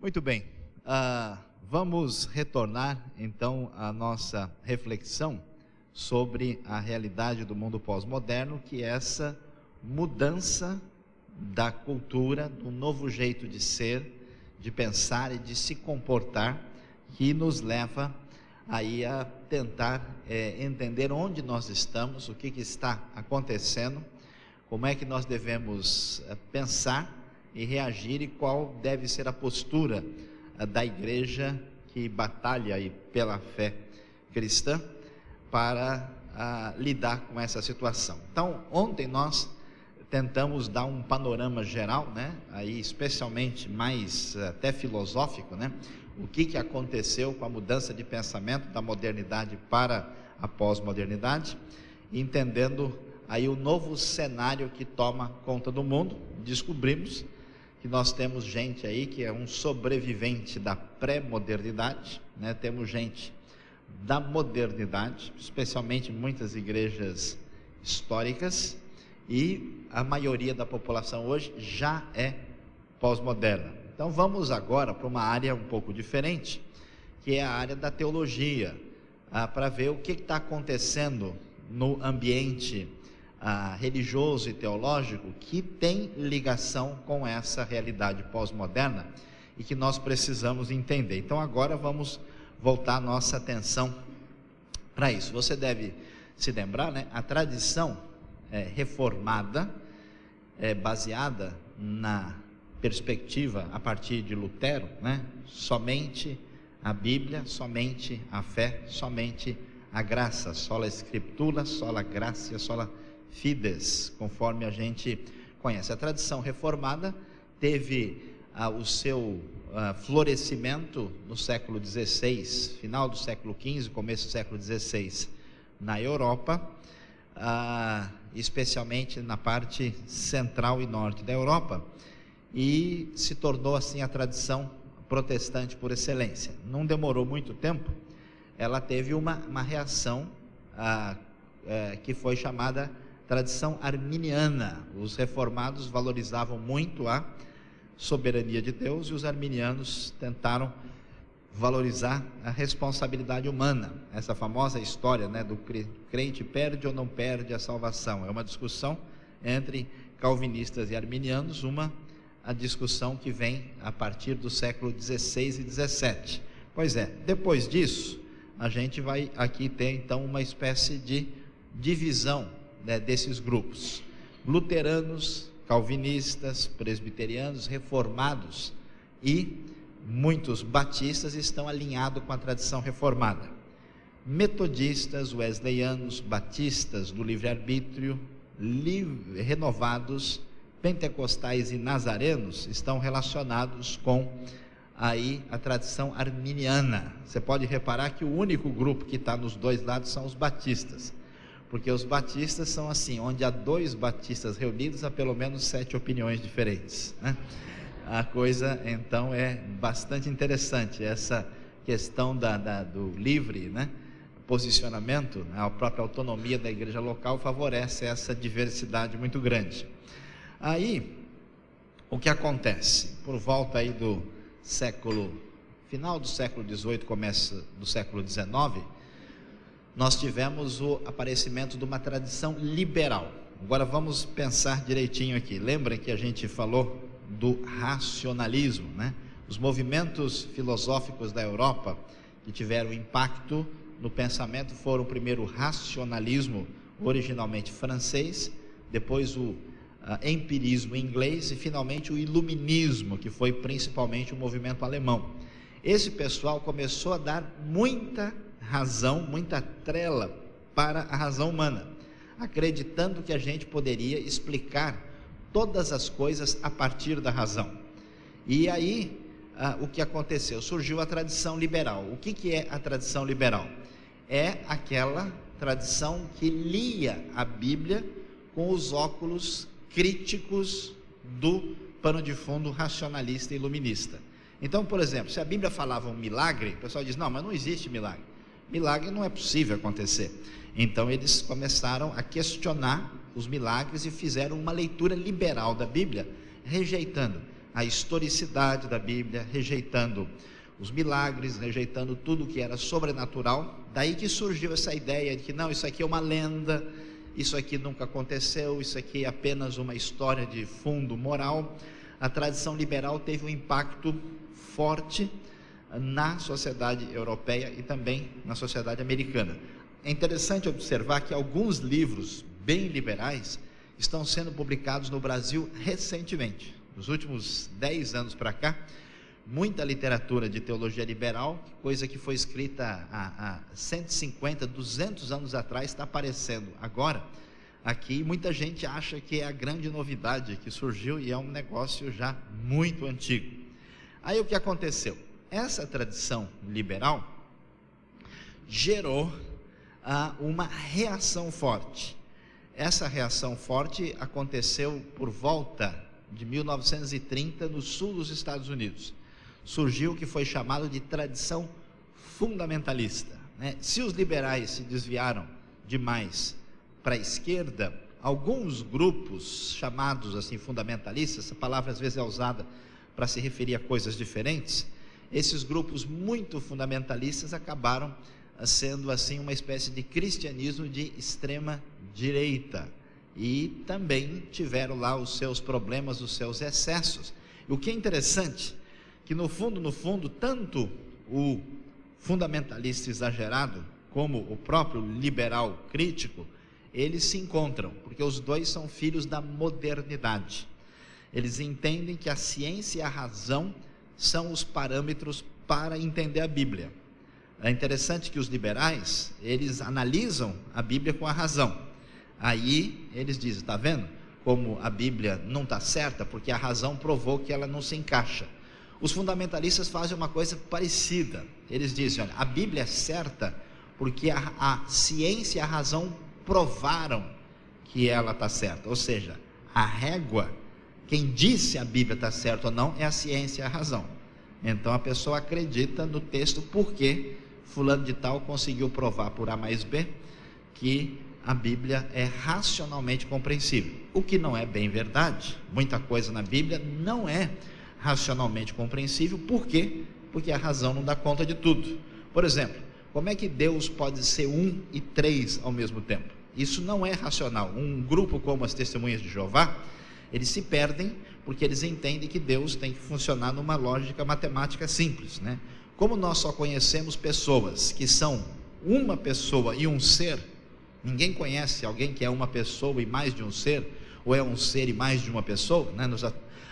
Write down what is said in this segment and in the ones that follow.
Muito bem, vamos retornar então à nossa reflexão sobre a realidade do mundo pós-moderno, que é essa mudança da cultura, do novo jeito de ser, de pensar e de se comportar, que nos leva aí a tentar entender onde nós estamos, o que está acontecendo, como é que nós devemos pensar e reagir, e qual deve ser a postura da igreja que batalha aí pela fé cristã para lidar com essa situação. Então, ontem nós tentamos dar um panorama geral, né? Aí especialmente mais até filosófico, né? O que aconteceu com a mudança de pensamento da modernidade para a pós-modernidade, entendendo aí o novo cenário que toma conta do mundo. Descobrimos que nós temos gente aí que é um sobrevivente da pré-modernidade, né? Temos gente da modernidade, especialmente muitas igrejas históricas, e a maioria da população hoje já é pós-moderna. Então vamos agora para uma área um pouco diferente, que é a área da teologia, para ver o que está acontecendo no ambiente religioso e teológico que tem ligação com essa realidade pós-moderna e que nós precisamos entender. Então agora vamos voltar a nossa atenção para isso. Você deve se lembrar, né? A tradição reformada é baseada na perspectiva a partir de Lutero, né? Somente a Bíblia, somente a fé, somente a graça, sola Scriptura, sola gratia, sola fides, conforme a gente conhece. A tradição reformada teve o seu florescimento no século XVI, final do século XV, começo do século XVI, na Europa, especialmente na parte central e norte da Europa, e se tornou assim a tradição protestante por excelência. Não demorou muito tempo, ela teve uma reação que foi chamada tradição arminiana. Os reformados valorizavam muito a soberania de Deus, e os arminianos tentaram valorizar a responsabilidade humana. Essa famosa história, né, do crente perde ou não perde a salvação, é uma discussão entre calvinistas e arminianos, a discussão que vem a partir do século XVI e XVII. Pois é, depois disso, a gente vai aqui ter então uma espécie de divisão, né, desses grupos: luteranos, calvinistas, presbiterianos, reformados, e muitos batistas estão alinhados com a tradição reformada. Metodistas, wesleyanos, batistas do livre-arbítrio, renovados, pentecostais e nazarenos estão relacionados com aí a tradição arminiana. Você pode reparar que o único grupo que está nos dois lados são os batistas, porque os batistas são assim: onde há dois batistas reunidos, há pelo menos 7 opiniões diferentes, né? A coisa então é bastante interessante, essa questão do livre, né, posicionamento, a própria autonomia da igreja local favorece essa diversidade muito grande. Aí, o que acontece? Por volta aí do final do século XVIII, começo do século XIX, nós tivemos o aparecimento de uma tradição liberal. Agora vamos pensar direitinho aqui. Lembrem que a gente falou do racionalismo, né? Os movimentos filosóficos da Europa que tiveram impacto no pensamento foram primeiro o racionalismo, originalmente francês, depois o empirismo inglês e finalmente o iluminismo, que foi principalmente o movimento alemão. Esse pessoal começou a dar muita razão, muita trela para a razão humana, acreditando que a gente poderia explicar todas as coisas a partir da razão. E aí, o que aconteceu? Surgiu a tradição liberal. O que é a tradição liberal? É aquela tradição que lia a Bíblia com os óculos críticos do pano de fundo racionalista e iluminista. Então, por exemplo, se a Bíblia falava um milagre, o pessoal diz: não, mas não existe milagre. Milagre não é possível acontecer. Então eles começaram a questionar os milagres e fizeram uma leitura liberal da Bíblia, rejeitando. a historicidade da Bíblia, rejeitando os milagres, rejeitando tudo que era sobrenatural. Daí que surgiu essa ideia de que não, isso aqui é uma lenda, isso aqui nunca aconteceu, isso aqui é apenas uma história de fundo moral. A tradição liberal teve um impacto forte na sociedade europeia e também na sociedade americana. É interessante observar que alguns livros bem liberais estão sendo publicados no Brasil recentemente. Nos últimos 10 anos para cá, muita literatura de teologia liberal, coisa que foi escrita há 150, 200 anos atrás, está aparecendo agora aqui. Muita gente acha que é a grande novidade que surgiu e é um negócio já muito antigo. Aí o que aconteceu? Essa tradição liberal gerou uma reação forte. Essa reação forte aconteceu por volta de 1930 no sul dos Estados Unidos. Surgiu o que foi chamado de tradição fundamentalista, né? Se os liberais se desviaram demais para a esquerda, alguns grupos chamados assim fundamentalistas, essa palavra às vezes é usada para se referir a coisas diferentes, esses grupos muito fundamentalistas acabaram sendo assim uma espécie de cristianismo de extrema direita, e também tiveram lá os seus problemas, os seus excessos. E o que é interessante, que no fundo, tanto o fundamentalista exagerado, como o próprio liberal crítico, eles se encontram, porque os dois são filhos da modernidade. Eles entendem que a ciência e a razão são os parâmetros para entender a Bíblia. É interessante que os liberais, eles analisam a Bíblia com a razão. Aí eles dizem, está vendo como a Bíblia não está certa? Porque a razão provou que ela não se encaixa. Os fundamentalistas fazem uma coisa parecida. Eles dizem, olha, a Bíblia é certa porque a ciência e a razão provaram que ela está certa. Ou seja, a régua, quem disse a Bíblia está certa ou não, é a ciência e a razão. Então a pessoa acredita no texto porque fulano de tal conseguiu provar por A mais B que a Bíblia é racionalmente compreensível, o que não é bem verdade. Muita coisa na Bíblia não é racionalmente compreensível. Por quê? Porque a razão não dá conta de tudo. Por exemplo, como é que Deus pode ser 1 e 3 ao mesmo tempo? Isso não é racional. Um grupo como as Testemunhas de Jeová, eles se perdem porque eles entendem que Deus tem que funcionar numa lógica matemática simples, né? Como nós só conhecemos pessoas que são uma pessoa e um ser, ninguém conhece alguém que é uma pessoa e mais de um ser, ou é um ser e mais de uma pessoa, né?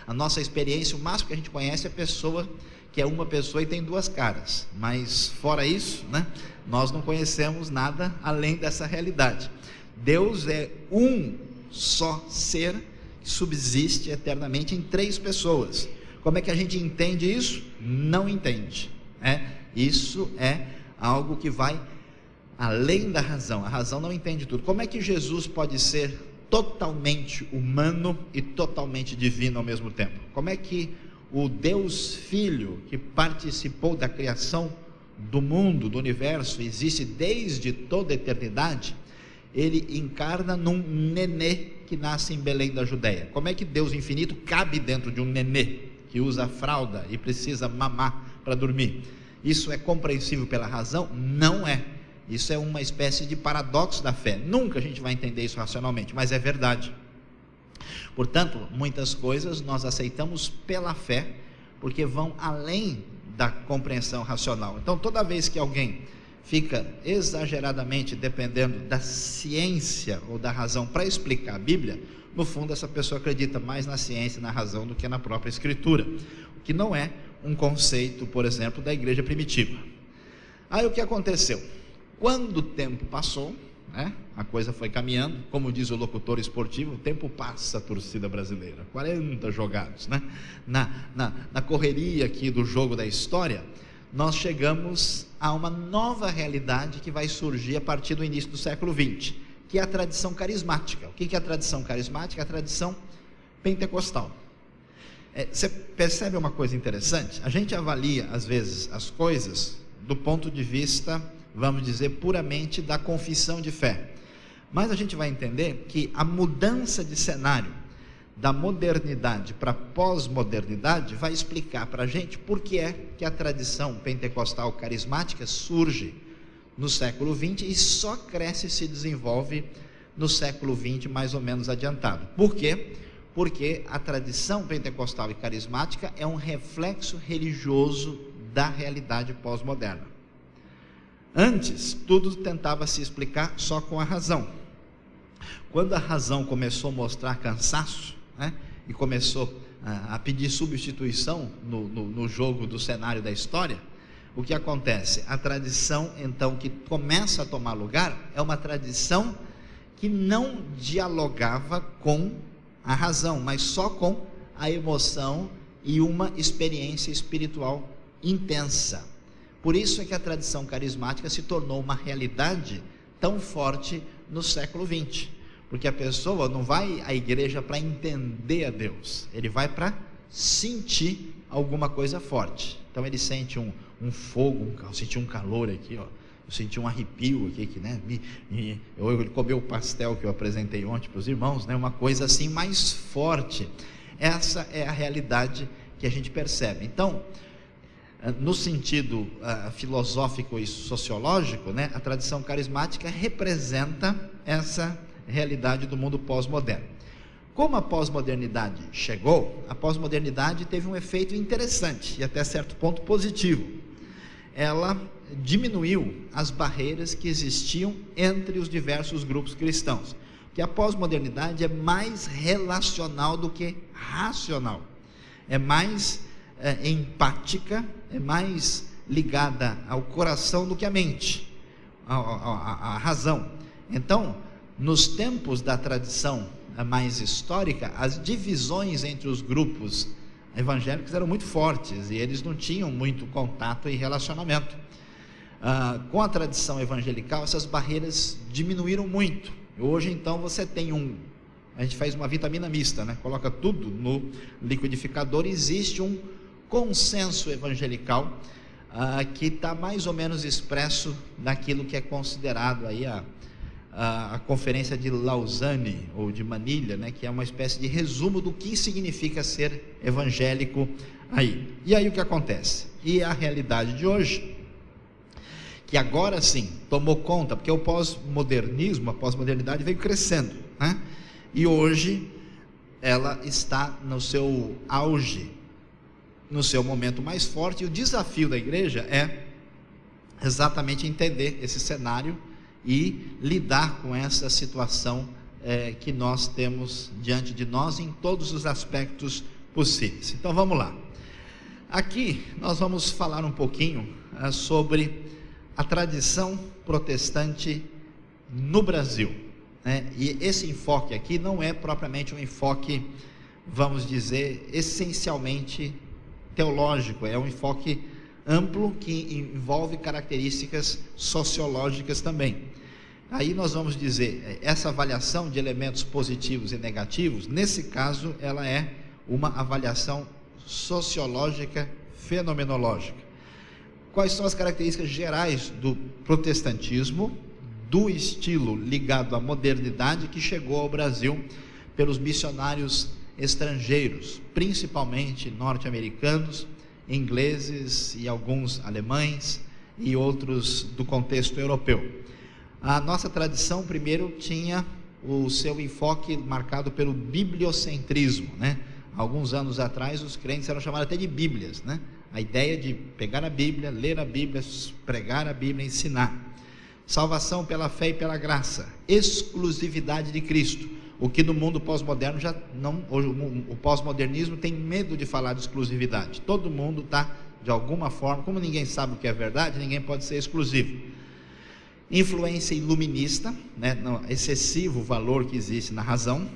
A nossa experiência, o máximo que a gente conhece é a pessoa que é uma pessoa e tem duas caras, mas fora isso, né, nós não conhecemos nada além dessa realidade. Deus é um só ser que subsiste eternamente em 3 pessoas. Como é que a gente entende isso? Não entende, né? Isso é algo que vai além da razão. A razão não entende tudo. Como é que Jesus pode ser totalmente humano e totalmente divino ao mesmo tempo? Como é que o Deus Filho, que participou da criação do mundo, do universo, existe desde toda a eternidade, ele encarna num nenê que nasce em Belém da Judéia? Como é que Deus infinito cabe dentro de um nenê que usa fralda e precisa mamar para dormir? Isso é compreensível pela razão? Não é. Isso é uma espécie de paradoxo da fé. Nunca a gente vai entender isso racionalmente, mas é verdade. Portanto, muitas coisas nós aceitamos pela fé, porque vão além da compreensão racional. Então, toda vez que alguém fica exageradamente dependendo da ciência ou da razão para explicar a Bíblia, no fundo essa pessoa acredita mais na ciência e na razão do que na própria Escritura, o que não é um conceito, por exemplo, da igreja primitiva. Aí o que aconteceu? Quando o tempo passou, né, a coisa foi caminhando, como diz o locutor esportivo, o tempo passa, a torcida brasileira, 40 jogados, né? Na correria aqui do jogo da história, nós chegamos a uma nova realidade que vai surgir a partir do início do século XX, que é a tradição carismática. O que é a tradição carismática? A tradição pentecostal. Você percebe uma coisa interessante? A gente avalia às vezes as coisas do ponto de vista, vamos dizer, puramente da confissão de fé, mas a gente vai entender que a mudança de cenário da modernidade para a pós-modernidade, vai explicar para a gente por que é que a tradição pentecostal carismática surge no século XX e só cresce e se desenvolve no século XX, mais ou menos adiantado. Por quê? Porque a tradição pentecostal e carismática é um reflexo religioso da realidade pós-moderna. Antes, tudo tentava se explicar só com a razão. Quando a razão começou a mostrar cansaço, né, e começou a pedir substituição no jogo do cenário da história, o que acontece? A tradição, então, que começa a tomar lugar, é uma tradição que não dialogava com a razão, mas só com a emoção e uma experiência espiritual intensa. Por isso é que a tradição carismática se tornou uma realidade tão forte no século XX, porque a pessoa não vai à igreja para entender a Deus, ele vai para sentir alguma coisa forte. Então ele sente um fogo, eu senti um calor aqui, ó. Eu senti um arrepio aqui, que, né, eu comi o pastel que eu apresentei ontem para os irmãos, né, uma coisa assim mais forte. Essa é a realidade que a gente percebe. Então, no sentido filosófico e sociológico, né, a tradição carismática representa essa realidade do mundo pós-moderno. Como a pós-modernidade chegou, a pós-modernidade teve um efeito interessante e até certo ponto positivo. Ela diminuiu as barreiras que existiam entre os diversos grupos cristãos, porque a pós-modernidade é mais relacional do que racional, é mais empática, é mais ligada ao coração do que à mente, à razão. Então, nos tempos da tradição mais histórica, as divisões entre os grupos evangélicos eram muito fortes e eles não tinham muito contato e relacionamento. Com a tradição evangelical, essas barreiras diminuíram muito. Hoje, então, você tem a gente faz uma vitamina mista, né? Coloca tudo no liquidificador e existe um consenso evangelical que está mais ou menos expresso naquilo que é considerado aí a Conferência de Lausanne ou de Manilha, né, que é uma espécie de resumo do que significa ser evangélico aí. E aí o que acontece? E a realidade de hoje, que agora sim tomou conta, porque o pós-modernismo, a pós-modernidade veio crescendo, né? E hoje ela está no seu auge, no seu momento mais forte, e o desafio da igreja é exatamente entender esse cenário e lidar com essa situação que nós temos diante de nós em todos os aspectos possíveis. Então vamos lá. Aqui nós vamos falar um pouquinho sobre a tradição protestante no Brasil, né? E esse enfoque aqui não é propriamente um enfoque, vamos dizer, essencialmente teológico, é um enfoque amplo que envolve características sociológicas também. Aí nós vamos dizer, essa avaliação de elementos positivos e negativos, nesse caso ela é uma avaliação sociológica fenomenológica. Quais são as características gerais do protestantismo, do estilo ligado à modernidade que chegou ao Brasil pelos missionários estrangeiros, principalmente norte-americanos, ingleses e alguns alemães e outros do contexto europeu. A nossa tradição primeiro tinha o seu enfoque marcado pelo bibliocentrismo, né? Alguns anos atrás os crentes eram chamados até de bíblias, né? A ideia de pegar a Bíblia, ler a Bíblia, pregar a Bíblia, ensinar. Salvação pela fé e pela graça, exclusividade de Cristo, o que no mundo pós-moderno já não, hoje o pós-modernismo tem medo de falar de exclusividade. Todo mundo está, de alguma forma, como ninguém sabe o que é verdade, ninguém pode ser exclusivo. Influência iluminista, né, no excessivo valor que existe na razão.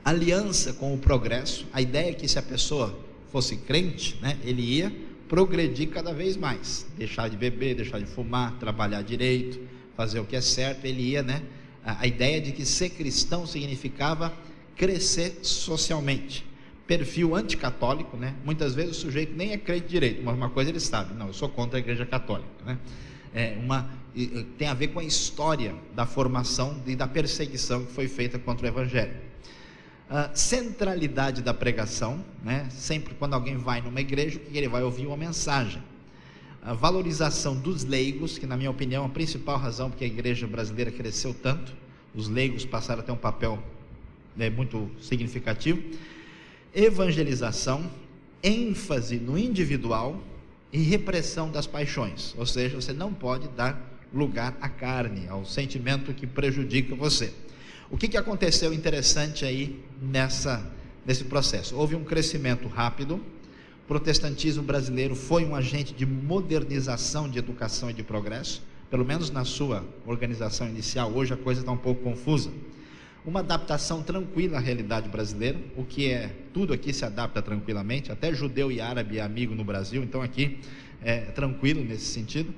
Aliança com o progresso, a ideia é que se a pessoa fosse crente, né, ele ia progredir cada vez mais, deixar de beber, deixar de fumar, trabalhar direito, fazer o que é certo, ele ia, né, a ideia de que ser cristão significava crescer socialmente. Perfil anticatólico, né, muitas vezes o sujeito nem é crente direito, mas uma coisa ele sabe, não, eu sou contra a igreja católica, né, tem a ver com a história da formação e da perseguição que foi feita contra o evangelho. Centralidade da pregação, né? Sempre quando alguém vai numa igreja, o que ele vai ouvir? Uma mensagem. A valorização dos leigos, que na minha opinião é a principal razão porque a igreja brasileira cresceu tanto. Os leigos passaram a ter um papel, né, muito significativo. Evangelização, ênfase no individual e repressão das paixões, ou seja, você não pode dar lugar à carne, ao sentimento que prejudica você. O que aconteceu interessante aí nesse processo? Houve um crescimento rápido. O protestantismo brasileiro foi um agente de modernização de educação e de progresso, pelo menos na sua organização inicial. Hoje a coisa está um pouco confusa. Uma adaptação tranquila à realidade brasileira, o que tudo aqui se adapta tranquilamente, até judeu e árabe é amigo no Brasil, então aqui é tranquilo nesse sentido.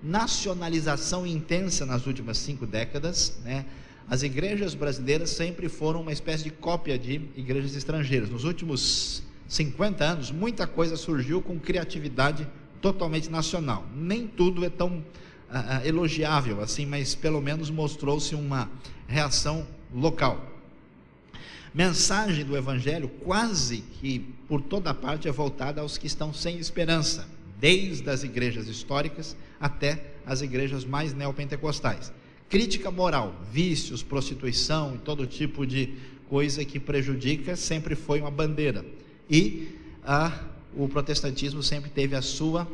Nacionalização intensa nas últimas 5 décadas, né? As igrejas brasileiras sempre foram uma espécie de cópia de igrejas estrangeiras. Nos últimos 50 anos, muita coisa surgiu com criatividade totalmente nacional. Nem tudo é tão elogiável assim, mas pelo menos mostrou-se uma reação local. Mensagem do Evangelho quase que por toda parte é voltada aos que estão sem esperança, desde as igrejas históricas até as igrejas mais neopentecostais. Crítica moral, vícios, prostituição e todo tipo de coisa que prejudica sempre foi uma bandeira. E o protestantismo sempre teve a sua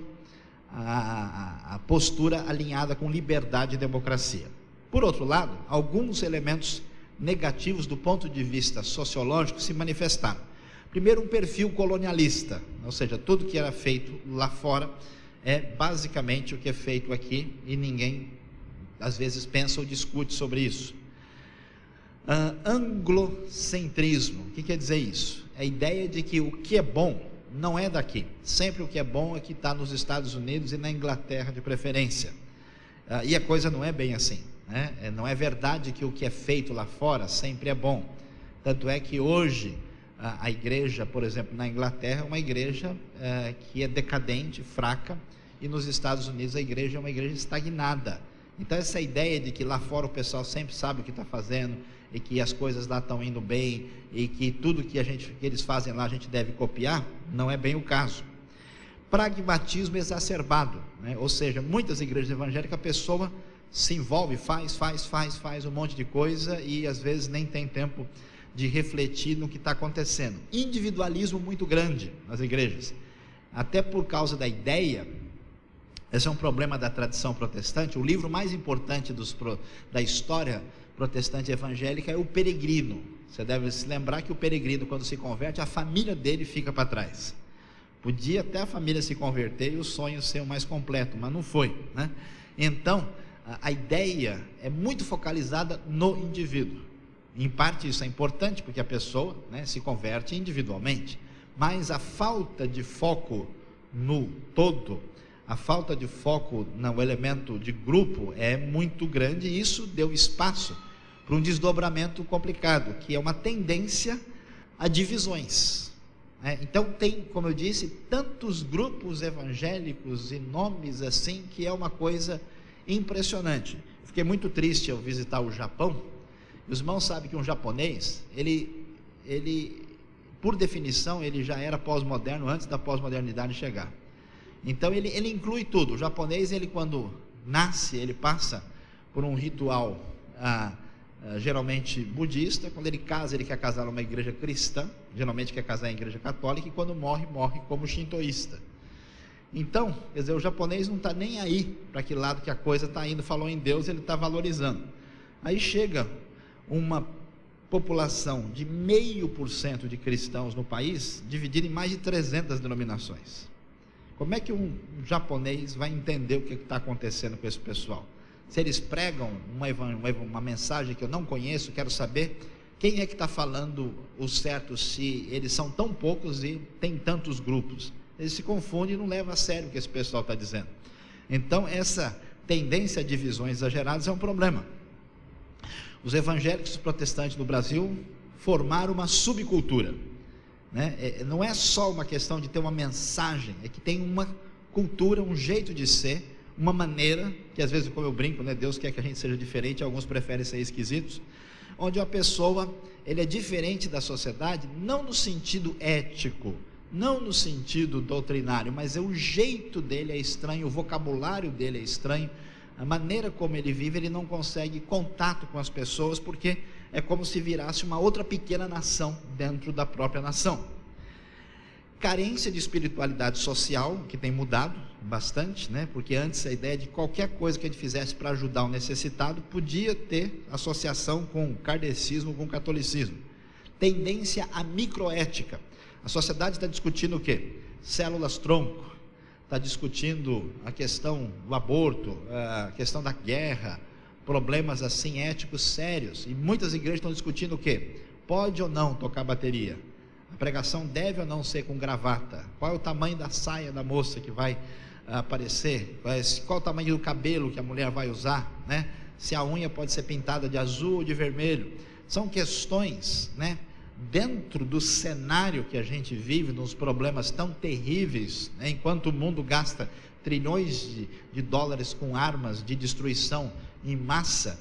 postura alinhada com liberdade e democracia. Por outro lado, alguns elementos negativos do ponto de vista sociológico se manifestaram. Primeiro, um perfil colonialista, ou seja, tudo que era feito lá fora é basicamente o que é feito aqui e ninguém às vezes pensa ou discute sobre isso. Anglocentrismo, o que quer dizer isso? É a ideia de que o que é bom não é daqui, sempre o que é bom é que está nos Estados Unidos e na Inglaterra de preferência, e a coisa não é bem assim, né? Não é verdade que o que é feito lá fora sempre é bom, tanto é que hoje a igreja, por exemplo, na Inglaterra é uma igreja que é decadente, fraca, e nos Estados Unidos a igreja é uma igreja estagnada. Então essa ideia de que lá fora o pessoal sempre sabe o que está fazendo, e que as coisas lá estão indo bem, e que tudo que eles fazem lá a gente deve copiar, não é bem o caso. Pragmatismo exacerbado, né? Ou seja, muitas igrejas evangélicas a pessoa se envolve, faz um monte de coisa e às vezes nem tem tempo de refletir no que está acontecendo. Individualismo muito grande nas igrejas, até por causa da ideia. Esse é um problema da tradição protestante. O livro mais importante da história protestante evangélica é o Peregrino. Você deve se lembrar que o peregrino, quando se converte, a família dele fica para trás. Podia até a família se converter e o sonho ser o mais completo, mas não foi, né? Então, a ideia é muito focalizada no indivíduo. Em parte isso é importante, porque a pessoa, né, se converte individualmente, mas a falta de foco no todo, a falta de foco no elemento de grupo é muito grande, e isso deu espaço para um desdobramento complicado, que é uma tendência a divisões. Então tem, como eu disse, tantos grupos evangélicos e nomes assim, que é uma coisa impressionante. Fiquei muito triste ao visitar o Japão. Os irmãos sabem que um japonês, ele por definição, ele já era pós-moderno antes da pós-modernidade chegar. Então ele inclui tudo. O japonês, ele quando nasce, ele passa por um ritual geralmente budista. Quando ele casa, ele quer casar numa igreja cristã, geralmente quer casar em igreja católica, e quando morre como shintoísta. Então, quer dizer, o japonês não está nem aí para que lado que a coisa está indo. Falou em Deus, ele está valorizando. Aí chega uma população de 0,5% de cristãos no país, dividida em mais de 300 denominações. Como é que um japonês vai entender o que está acontecendo com esse pessoal? Se eles pregam uma mensagem que eu não conheço, quero saber quem é que está falando o certo, se eles são tão poucos e tem tantos grupos. Eles se confundem e não levam a sério o que esse pessoal está dizendo. Então essa tendência a divisões exageradas é um problema. Os evangélicos protestantes no Brasil formaram uma subcultura, né? Não é só uma questão de ter uma mensagem, é que tem uma cultura, um jeito de ser, uma maneira, que às vezes, como eu brinco, né, Deus quer que a gente seja diferente, alguns preferem ser esquisitos, onde a pessoa, ele é diferente da sociedade, não no sentido ético, não no sentido doutrinário, mas o jeito dele é estranho, o vocabulário dele é estranho, a maneira como ele vive, ele não consegue contato com as pessoas, porque é como se virasse uma outra pequena nação dentro da própria nação. Carência de espiritualidade social, que tem mudado bastante, né? Porque antes a ideia de qualquer coisa que a gente fizesse para ajudar o necessitado podia ter associação com o kardecismo, com o catolicismo. Tendência à microética. A sociedade está discutindo o quê? Células-tronco, está discutindo a questão do aborto, a questão da guerra, problemas assim éticos sérios, e muitas igrejas estão discutindo o quê? Pode ou não tocar bateria? A pregação deve ou não ser com gravata? Qual é o tamanho da saia da moça que vai aparecer? Qual o tamanho do cabelo que a mulher vai usar, né? Se a unha pode ser pintada de azul ou de vermelho? São questões, né? Dentro do cenário que a gente vive, nos problemas tão terríveis, né? Enquanto o mundo gasta trilhões de dólares com armas de destruição em massa,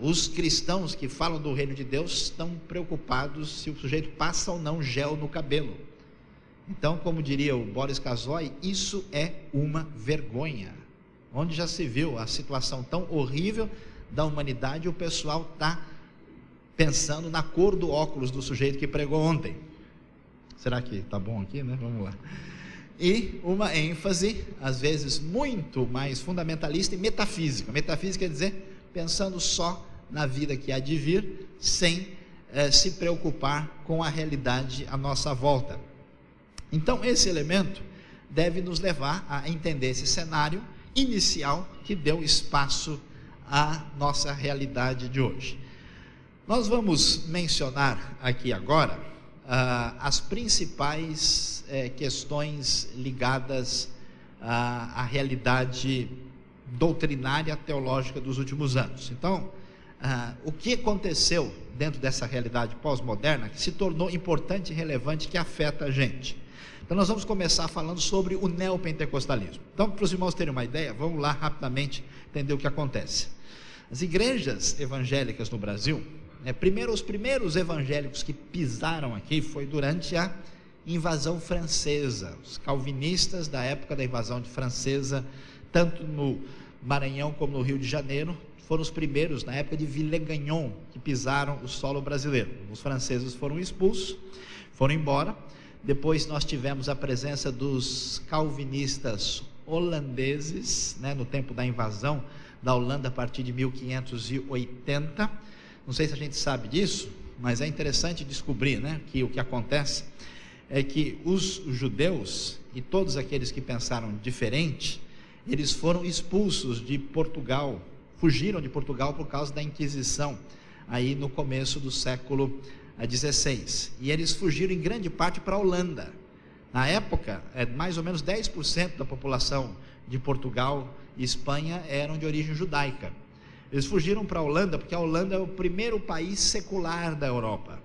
os cristãos que falam do reino de Deus estão preocupados se o sujeito passa ou não gel no cabelo. Então, como diria o Boris Casoy, isso é uma vergonha. Onde já se viu a situação tão horrível da humanidade, o pessoal está pensando na cor do óculos do sujeito que pregou ontem. Será que está bom aqui, né? Vamos lá. E uma ênfase, às vezes, muito mais fundamentalista e metafísica. Metafísica quer dizer pensando só na vida que há de vir, sem se preocupar com a realidade à nossa volta. Então, esse elemento deve nos levar a entender esse cenário inicial que deu espaço à nossa realidade de hoje. Nós vamos mencionar aqui agora as principais questões ligadas à realidade doutrinária teológica dos últimos anos. Então, o que aconteceu dentro dessa realidade pós-moderna que se tornou importante e relevante, que afeta a gente? Então nós vamos começar falando sobre o neopentecostalismo. Então, para os irmãos terem uma ideia, vamos lá rapidamente entender o que acontece. As igrejas evangélicas no Brasil, os primeiros evangélicos que pisaram aqui foi durante a invasão francesa. Os calvinistas da época da invasão francesa, tanto no Maranhão como no Rio de Janeiro, foram os primeiros, na época de Villegagnon, que pisaram o solo brasileiro. Os franceses foram expulsos, foram embora. Depois nós tivemos a presença dos calvinistas holandeses, né, no tempo da invasão da Holanda, a partir de 1580. Não sei se a gente sabe disso, mas é interessante descobrir, né, que o que acontece é que os judeus e todos aqueles que pensaram diferente, eles foram expulsos de Portugal, fugiram de Portugal por causa da Inquisição, aí no começo do século XVI, e eles fugiram em grande parte para a Holanda. Na época, mais ou menos 10% da população de Portugal e Espanha eram de origem judaica. Eles fugiram para a Holanda, porque a Holanda é o primeiro país secular da Europa,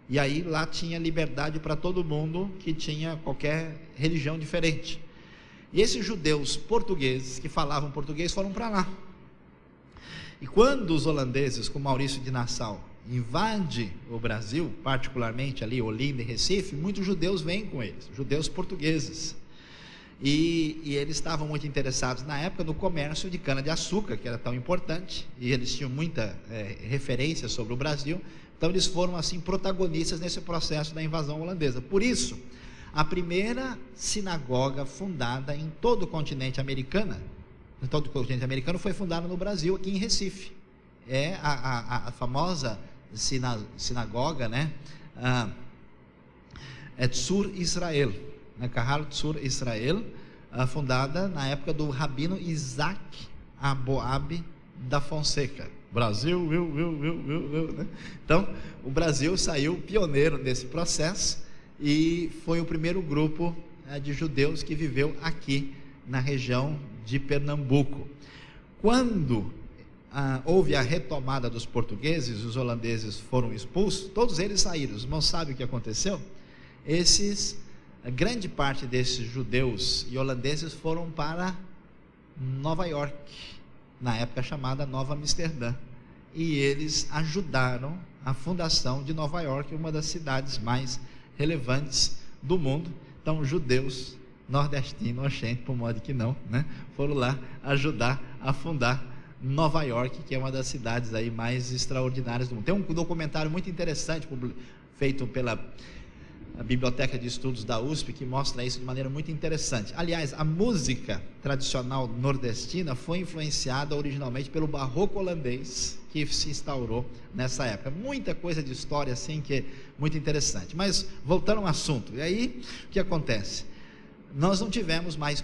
e aí lá tinha liberdade para todo mundo que tinha qualquer religião diferente. E esses judeus portugueses que falavam português foram para lá. E quando os holandeses, com Maurício de Nassau, invadem o Brasil, particularmente ali Olinda e Recife, muitos judeus vêm com eles, judeus portugueses. E eles estavam muito interessados na época no comércio de cana-de-açúcar, que era tão importante, e eles tinham muita referência sobre o Brasil. Então eles foram assim protagonistas nesse processo da invasão holandesa. Por isso, a primeira sinagoga fundada em todo o continente americano, foi fundada no Brasil, aqui em Recife. É a famosa sinagoga, né? Tzur Israel, né? Kahal Tzur Israel, fundada na época do rabino Isaac Aboab da Fonseca. Brasil, né? Então, o Brasil saiu pioneiro nesse processo e foi o primeiro grupo de judeus que viveu aqui na região de Pernambuco. Quando houve a retomada dos portugueses, os holandeses foram expulsos, todos eles saíram. Os irmãos sabem o que aconteceu? Grande parte desses judeus e holandeses foram para Nova York, na época chamada Nova Amsterdã, e eles ajudaram a fundação de Nova York, uma das cidades mais relevantes do mundo. Então, judeus nordestinos, oxente, por modo que não, né, foram lá ajudar a fundar Nova York, que é uma das cidades aí mais extraordinárias do mundo. Tem um documentário muito interessante feito pela Biblioteca de Estudos da USP, que mostra isso de maneira muito interessante. Aliás, a música tradicional nordestina foi influenciada originalmente pelo barroco holandês, que se instaurou nessa época. Muita coisa de história assim que é muito interessante. Mas voltando ao assunto, e aí o que acontece? Nós não tivemos mais